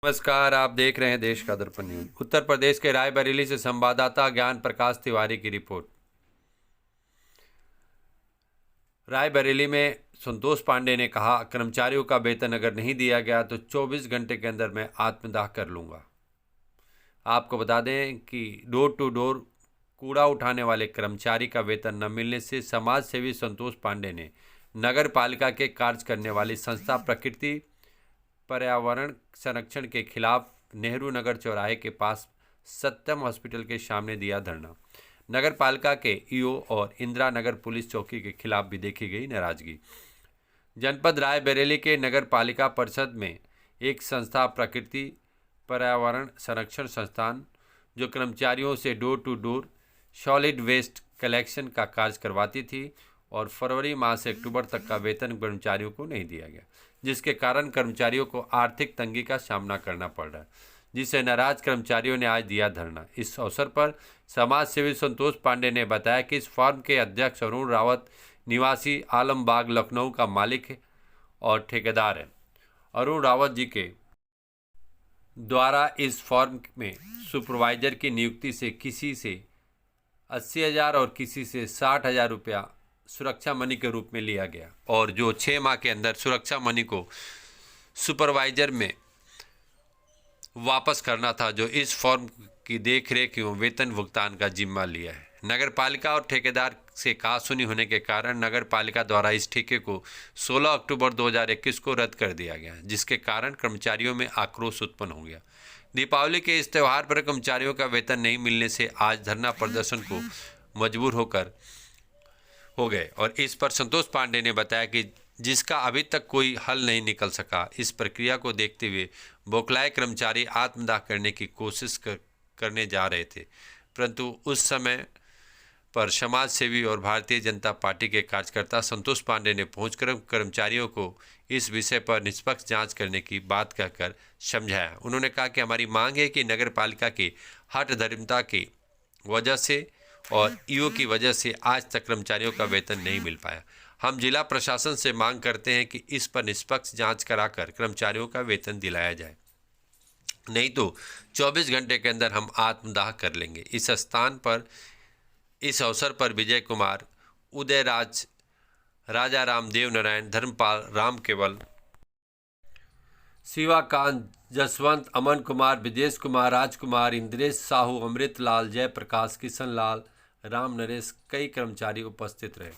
नमस्कार, आप देख रहे हैं देश का दर्पण न्यूज। उत्तर प्रदेश के रायबरेली से संवाददाता ज्ञान प्रकाश तिवारी की रिपोर्ट। रायबरेली में संतोष पांडे ने कहा, कर्मचारियों का वेतन अगर नहीं दिया गया तो 24 घंटे के अंदर मैं आत्मदाह कर लूंगा। आपको बता दें कि डोर टू डोर कूड़ा उठाने वाले कर्मचारी का वेतन न मिलने से समाज सेवी संतोष पांडे ने नगर पालिका के कार्य करने वाली संस्था प्रकृति पर्यावरण संरक्षण के खिलाफ नेहरू नगर चौराहे के पास सत्यम हॉस्पिटल के सामने दिया धरना। नगर पालिका के ईओ और इंदिरा नगर पुलिस चौकी के खिलाफ भी देखी गई नाराजगी। जनपद रायबरेली के नगर पालिका परिषद में एक संस्था प्रकृति पर्यावरण संरक्षण संस्थान जो कर्मचारियों से door to door solid waste collection का कार्य करवाती थी और फरवरी माह से अक्टूबर तक का वेतन कर्मचारियों को नहीं दिया गया, जिसके कारण कर्मचारियों को आर्थिक तंगी का सामना करना पड़ रहा है, जिसे नाराज कर्मचारियों ने आज दिया धरना। इस अवसर पर समाज सेवी संतोष पांडे ने बताया कि इस फर्म के अध्यक्ष अरुण रावत निवासी आलमबाग लखनऊ का मालिक है और ठेकेदार है। अरुण रावत जी के द्वारा इस फर्म में सुपरवाइजर की नियुक्ति से किसी से 80,000 और किसी से 60,000 रुपया सुरक्षा मनी के रूप में लिया गया और जो 6 माह के अंदर सुरक्षा मनी को सुपरवाइजर में वापस करना था, जो इस फर्म की देखरेख एवं वेतन भुगतान का जिम्मा लिया है। नगर पालिका और ठेकेदार से कहासुनी होने के कारण नगर पालिका द्वारा इस ठेके को 16 अक्टूबर 2021 को रद्द कर दिया गया, जिसके कारण कर्मचारियों में आक्रोश उत्पन्न हो गया। दीपावली के इस त्यौहार पर कर्मचारियों का वेतन नहीं मिलने से आज धरना प्रदर्शन को मजबूर हो गए और इस पर संतोष पांडे ने बताया कि जिसका अभी तक कोई हल नहीं निकल सका। इस प्रक्रिया को देखते हुए बौखलाए कर्मचारी आत्मदाह करने की कोशिश करने जा रहे थे, परंतु उस समय पर समाज सेवी और भारतीय जनता पार्टी के कार्यकर्ता संतोष पांडे ने पहुंचकर कर्मचारियों को इस विषय पर निष्पक्ष जांच करने की बात कहकर समझाया। उन्होंने कहा कि हमारी मांग है कि नगर पालिका की हठधर्मिता की वजह से और ईओ की वजह से आज तक कर्मचारियों का वेतन नहीं मिल पाया। हम जिला प्रशासन से मांग करते हैं कि इस पर निष्पक्ष जांच कराकर कर्मचारियों का वेतन दिलाया जाए, नहीं तो 24 घंटे के अंदर हम आत्मदाह कर लेंगे। इस अवसर पर विजय कुमार, उदयराज, राजा राम, देव नारायण, धर्मपाल, राम केवल, शिवाकांत, जसवंत, अमन कुमार, विदेश कुमार, राजकुमार, इंद्रेश साहू, अमृत लाल, जयप्रकाश, किशन लाल, राम नरेश, कई कर्मचारी उपस्थित रहे।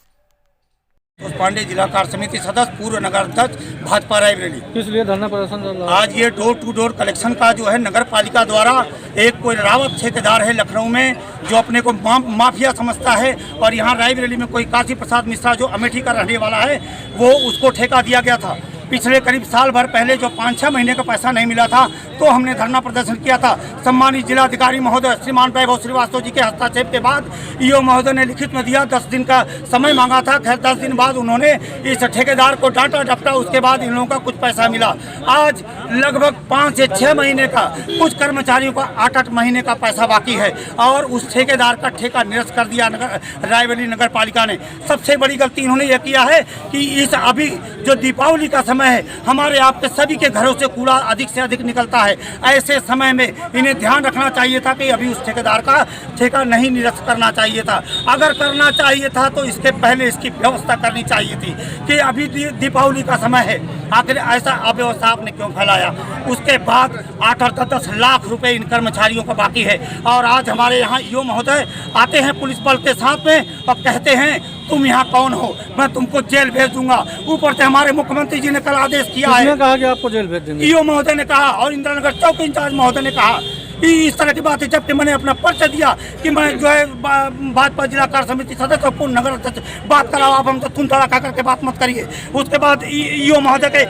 संतोष पांडे जिला कार्य समिति सदस्य, पूर्व नगर अध्यक्ष, भाजपा रायबरेली। किस लिए धरना प्रदर्शन? आज ये डोर टू डोर कलेक्शन का जो है नगर पालिका द्वारा एक कोई रावत ठेकेदार है लखनऊ में जो अपने को माफिया समझता है और यहाँ रायबरेली में कोई काशी प्रसाद मिश्रा जो अमेठी का रहने वाला है वो उसको ठेका दिया गया था। पिछले करीब साल भर पहले जो 5-6 महीने का पैसा नहीं मिला था तो हमने धरना प्रदर्शन किया था। सम्मानित जिलाधिकारी महोदय श्रीमान वैभव श्रीवास्तव जी के हस्तक्षेप के बाद ईओ महोदय ने लिखित में दिया, 10 दिन का समय मांगा था। खैर 10 दिन बाद उन्होंने इस ठेकेदार को डांटा डपटा, उसके बाद इन लोगों का कुछ पैसा मिला। आज लगभग 5 से 6 महीने का, कुछ कर्मचारियों का 8-8 महीने का पैसा बाकी है और उस ठेकेदार का ठेका निरस्त कर दिया रायबरेली नगर पालिका ने। सबसे बड़ी गलती इन्होंने यह किया है कि इस अभी जो दीपावली का समय है, हमारे आपके सभी के घरों से कूड़ा अधिक से अधिक निकलता है। ऐसे समय में इन्हें ध्यान रखना चाहिए था कि अभी उस ठेकेदार का ठेका नहीं निरस्त करना चाहिए था। अगर करना चाहिए था तो इसके पहले इसकी व्यवस्था करनी चाहिए थी कि अभी दीपावली का समय है, आखिर ऐसा अव्यवस्था आपने क्यों फैलाया। उसके बाद 8-10 लाख रुपए इन कर्मचारियों का बाकी है और आज हमारे यहाँ ईओ महोदय आते हैं पुलिस बल के साथ में और कहते हैं तुम यहाँ कौन हो, मैं तुमको जेल भेज दूंगा। ऊपर से हमारे मुख्यमंत्री जी ने कल आदेश किया है, कहा कि आपको जेल भेज देंगे। ईओ महोदय ने कहा और इंदिरा नगर चौकी इंचार्ज महोदय ने कहा कि इस तरह की बात है। जबकि मैंने अपना परिचय दिया कि मैं जो है भाजपा जिला कार्य समिति सदस्य और पूर्ण नगर अध्यक्ष, बात कराओ आप, हम तो तुम तड़ा खा करके बात मत करिए। उसके बाद ईओ महोदय के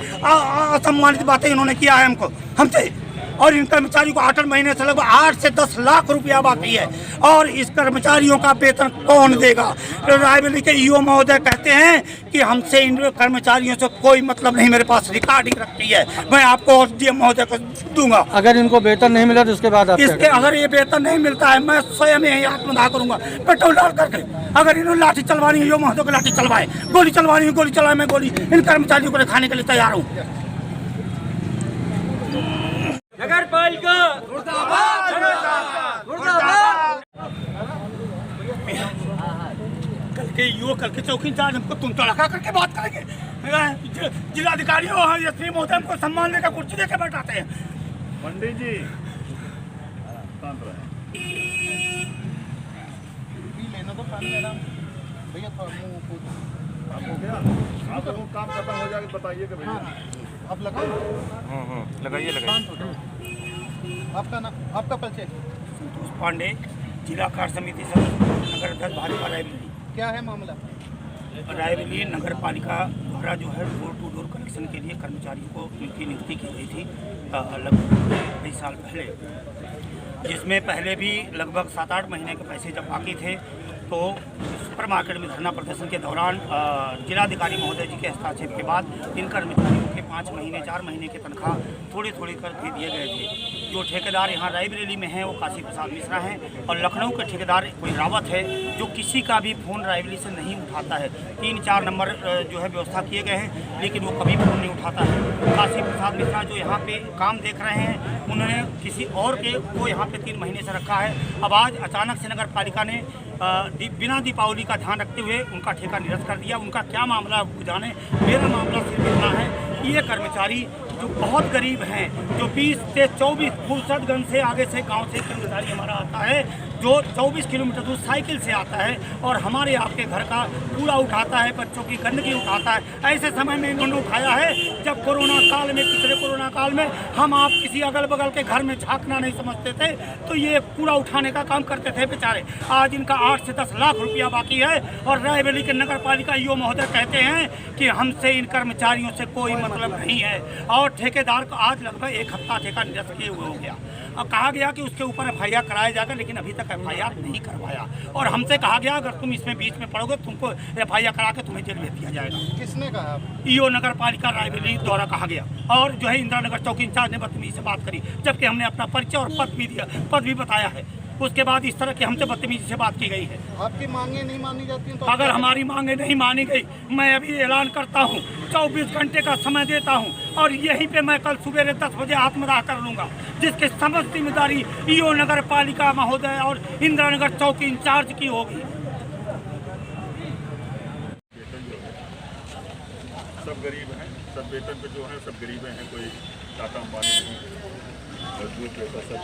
असम्मानित बातें इन्होंने किया है हमसे और इन कर्मचारियों को 8 महीने से लगभग 8 से 10 लाख रुपया बाकी है और इस कर्मचारियों का वेतन कौन देगा। रायबरेली के ईओ महोदय कहते हैं कि हमसे इन कर्मचारियों से कोई मतलब नहीं, मेरे पास रिकॉर्डिंग रखी है, मैं आपको डीएम महोदय को दूंगा। अगर इनको वेतन नहीं मिला तो उसके बाद इसके अगर ये वेतन नहीं मिलता है मैं स्वयं यही आत्मदाह करूंगा पेट्रोल डाल करके। अगर इन्होंने लाठी चलवानी है ईओ महोदय को लाठी चलवाए, गोली चलवानी है गोली चलाए, मैं गोली इन कर्मचारियों को दिखाने के लिए तैयार हूँ। कि यो कल के चौकी इंचार्ज हमको तुम तड़का करके बात करेंगे। जिलाधिकारियों और एसपी महोदय हमको सम्मान देकर कुर्सी देकर बैठाते हैं। पंडित जी शांत रहे। लेना तो पानी लेना भैया, हो गया आप लोगों काम खत्म हो जाएगा बताइए कि भैया आप लगाइए आपका नाम, आपका परिचय? संतोष पांडे, जिला कार्य समिति सदस्य, नगर अध्यक्ष भाजपा रायबरेली। क्या है मामला? रायबरेली नगर पालिका द्वारा जो है डोर टू डोर कलेक्शन के लिए कर्मचारियों को उनकी नियुक्ति की गई थी लगभग कई साल पहले, जिसमें पहले भी लगभग 7-8 महीने के पैसे जब बाकी थे तो सुपर मार्केट में धरना प्रदर्शन के दौरान जिलाधिकारी महोदय जी के हस्तक्षेप के बाद इन कर्मचारियों के 5 महीने 4 महीने की तनख्वाह थोड़े करके दिए गए थे। जो ठेकेदार यहाँ रायबरेली में हैं वो काशी प्रसाद मिश्रा हैं और लखनऊ के ठेकेदार कोई रावत है जो किसी का भी फ़ोन रायबरेली से नहीं उठाता है। 3-4 नंबर जो है व्यवस्था किए गए हैं लेकिन वो कभी फ़ोन नहीं उठाता है। काशी प्रसाद मिश्रा जो यहाँ पे काम देख रहे हैं उन्होंने किसी और के को यहाँ पे 3 महीने से रखा है। अब आज अचानक से नगर पालिका ने बिना दीपावली का ध्यान रखते हुए उनका ठेका निरस्त कर दिया। उनका क्या मामला जाने, मेरा मामला सिर्फ इतना है, ये कर्मचारी जो बहुत गरीब हैं, जो 20 से 24 फुलसतगंज से आगे से गांव से कर्मचारी हमारा आता है जो 24 किलोमीटर दूर साइकिल से आता है और हमारे आपके घर का कूड़ा उठाता है, बच्चों की गंदगी उठाता है। ऐसे समय में इन्होंने उठाया है जब कोरोना काल में, पिछले कोरोना काल में हम आप किसी अगल बगल के घर में झांकना नहीं समझते थे तो ये कूड़ा उठाने का काम करते थे बेचारे। आज इनका 8 से 10 लाख रुपया बाकी है और रायबरेली के नगर पालिका ईओ महोदय कहते हैं कि हमसे इन कर्मचारियों से कोई मतलब नहीं है और ठेकेदार को आज लगभग 1 हफ्ता ठेका निरस्त किए हुए हो गया। अब कहा गया कि उसके ऊपर FIR कराया जाएगा लेकिन अभी तक FIR नहीं करवाया और हमसे कहा गया अगर तुम इसमें बीच में पड़ोगे तुमको FIR करा के तुम्हें जेल भेज दिया जाएगा। किसने कहा? ईओ नगर पालिका रायबरेली द्वारा कहा गया और जो है इंदिरा नगर चौकी इंचार्ज ने बदतमीजी से बात करी जबकि हमने अपना परिचय और पद भी बताया है। उसके बाद इस तरह की हमसे बदतमीजी से बात की गई है। आपकी मांगे नहीं मानी जाती हैं तो अगर हमारी मांगे नहीं मानी गई मैं अभी ऐलान करता हूं, 24 घंटे का समय देता हूं और यहीं पे मैं कल सुबह 10 बजे आत्मदाह कर लूंगा जिसकी समस्त जिम्मेदारी ईओ नगर पालिका महोदय और इंदिरा नगर चौकी इंचार्ज की होगी। सब गरीब हैं, सब वेतन पे जो है सब गरीब हैं, कोई टाटा अंबानी नहीं, मजदूर पैसा सब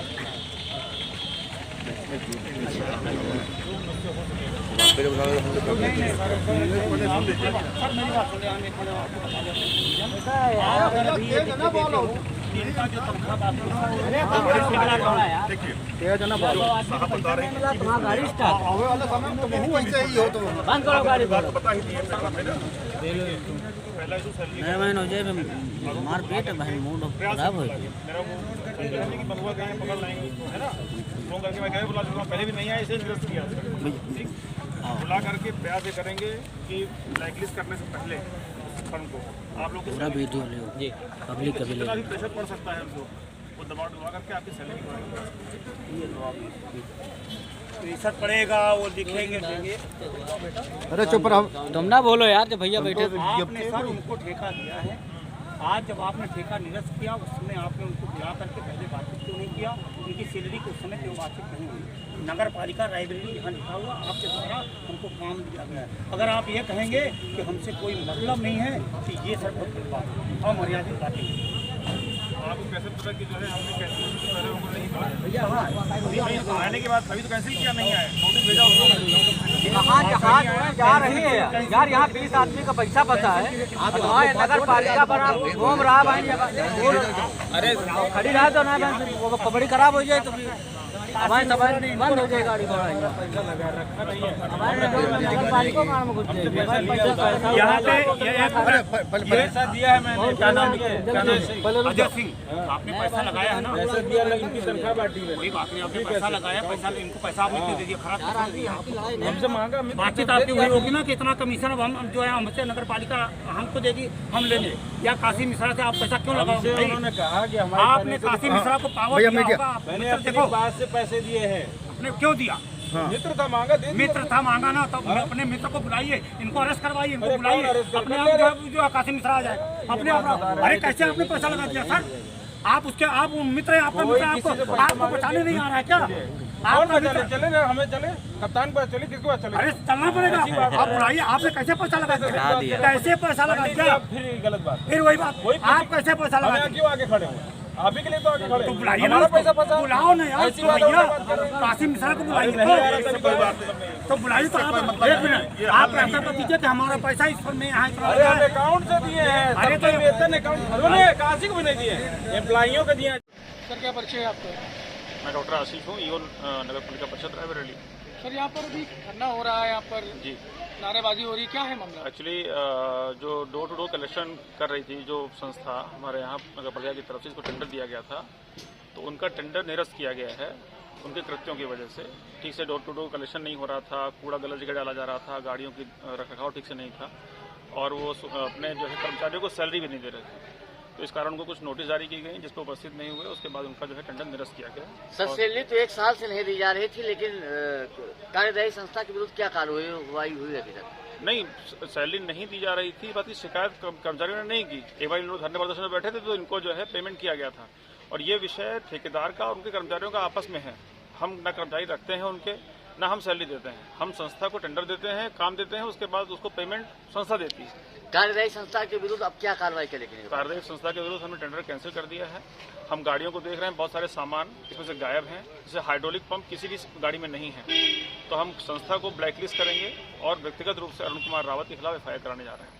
मार पेट भाई मूड खराब हो गया। फोन करके मैं बुला चुका हूँ, पहले भी नहीं आया, इसे निरस्त किया बुला करके प्रयास ये करेंगे कि ब्लैक लिस्ट करने से पहले फंड को आप लोग पूरा वीडियो ले जी पब्लिक कभी ले प्रेशर पड़ सकता है उनको, वो दबा करके आपकी सैलरी प्रेशर पड़ेगा वो दिखेंगे। अरे चुप रहो, तुम ना बोलो यार, जब भैया बैठे आपने सर उनको ठेका दिया है, आज जब आपने ठेका निरस्त किया उस समय आपने उनको बुला करके पहले बातचीत क्यों नहीं किया? उनकी सैलरी को उस समय क्यों बातचीत नहीं हुई? नगर पालिका रायबरेली यहाँ लिखा हुआ आपके द्वारा हमको काम दिया गया है। अगर आप ये कहेंगे कि हमसे कोई मतलब नहीं है कि ये सर बहुत बड़ी बात है और मर्यादित बातें हैं। आपको कैसे पता कि जो है हमने कैंसिल पहले उनको नहीं कहा भैया हाँ आने के बाद अभी तो कैंसिल किया नहीं आए, नोटिस भेजा उसको कहाँ जा रही है यार? यहाँ 20 आदमी का पैसा बचा है, वहाँ नगर पालिका बना घूम रहा भाई, अरे खड़ी रहा तो ना वो पकड़ी खराब हो जाए तो हमारे समय बंद हो जाए गाड़ी घोड़ा। हमारे नगर पालिका में कुछ यहाँ पे पैसा दिया है मैंने, क्या नाम अजय सिंह, आपने पैसा लगाया है ना? पैसा दिया, इनकी तनख्वाह बांटी है, कोई बात नहीं, आपने पैसा लगाया, पैसा इनको पैसा आपने क्यों दे दिया? खराब हमसे मांगा, बातचीत आपकी हुई होगी ना कि इतना कमीशन अब हम जो है हमसे नगर पालिका हमको देगी, हम लेंगे, या काशी मिश्रा से आप पैसा क्यों लगाओगे? उन्होंने कहा कि आपने काशी मिश्रा को पावर दिया होगा, मैंने अपनी बात से पैसे दिए हैं, आपने क्यों दिया? मित्र था मांगा, दे मित्र था मांगा ना, तो अपने मित्र को बुलाइए, इनको अरेस्ट करवाइए, इनको बुलाइए, अपने आप जो काशी मिश्रा आ जाए अपने आप। अरे कैसे आपने पैसा लगा दिया सर? आप उसके आप मित्र हैं, आपका मित्र आपको बचाने नहीं आ रहा है क्या? कौन पे चले? चले ना, हमें चले, कप्तान पर चले, किसके पास चले? अरे चलना पड़ेगा। आप बुलाइए, आपने कैसे पैसा लगा दिया? कैसे पैसा लगा दिया? फिर गलत बात। फिर वही बात, आप कैसे पैसा लगा हमें क्यों आगे खड़े हुए? आप ही के लिए तो आगे खड़े। तो बुलाइए ना, हमारा पैसा फंसा। बुलाओ ना यार, ऐसी तो बात भैया बात कर रहे हैं। कासिम मिश्रा को बुलाइए नहीं आ रहा कोई बात तो बुलाइए। तो आप एक मिनट, आप ऐसा तो दीजिए कि हमारा पैसा इस पर में यहाँ इतना अरे लगा हम है। अकाउंट से दिए हैं, अरे सबके तो- वेतन अकाउंट उन्होंने काशी को भी नहीं दिए, एम्प्लॉइयों को दिए। सर क्या परिचय है आपका? मैं डॉक्टर आशीष हूँ, ईओ नगर पालिका परिषद रायबरेली। सर यहाँ पर अभी धरना हो रहा है, यहाँ पर जी, नारेबाजी हो रही है, क्या है मामला? एक्चुअली जो डोर टू डोर कलेक्शन कर रही थी जो संस्था हमारे यहाँ नगर पालिका की तरफ से इसको टेंडर दिया गया था, तो उनका टेंडर निरस्त किया गया है उनके कृत्यों की वजह से। ठीक से डोर टू डोर कलेक्शन नहीं हो रहा था, कूड़ा गलत जगह डाला जा रहा था, गाड़ियों की रखरखाव ठीक से नहीं था, और वो अपने जो है कर्मचारियों को सैलरी भी नहीं दे रहे थे। तो इस कारण उनको कुछ नोटिस जारी की गई, जिस पर उपस्थित नहीं हुए। उसके बाद उनका जो है टेंडर निरस्त किया गया। सर सैलरी तो 1 साल से नहीं दी जा रही थी, लेकिन कार्यदायी संस्था के विरुद्ध क्या कार्रवाई हुई अभी तक? नहीं, सैलरी नहीं दी जा रही थी, बात की शिकायत कर्मचारियों ने नहीं की। एक बार इन लोग धरने प्रदर्शन में बैठे थे तो इनको जो है पेमेंट किया गया था, और ये विषय ठेकेदार का और उनके कर्मचारियों का आपस में है। हम न कर्मचारी रखते हैं उनके, ना हम सैलरी देते हैं। हम संस्था को टेंडर देते हैं, काम देते हैं, उसके बाद उसको पेमेंट संस्था देती है। कार्यदायी संस्था के विरुद्ध अब क्या कार्रवाई करेंगे? कार्यदायी संस्था के विरुद्ध हमने टेंडर कैंसिल कर दिया है। हम गाड़ियों को देख रहे हैं, बहुत सारे सामान इसमें से गायब हैं, जैसे हाइड्रोलिक पंप किसी भी गाड़ी में नहीं है। तो हम संस्था को ब्लैकलिस्ट करेंगे और व्यक्तिगत रूप से अरुण कुमार रावत के खिलाफ एफआईआर कराने जा रहे हैं।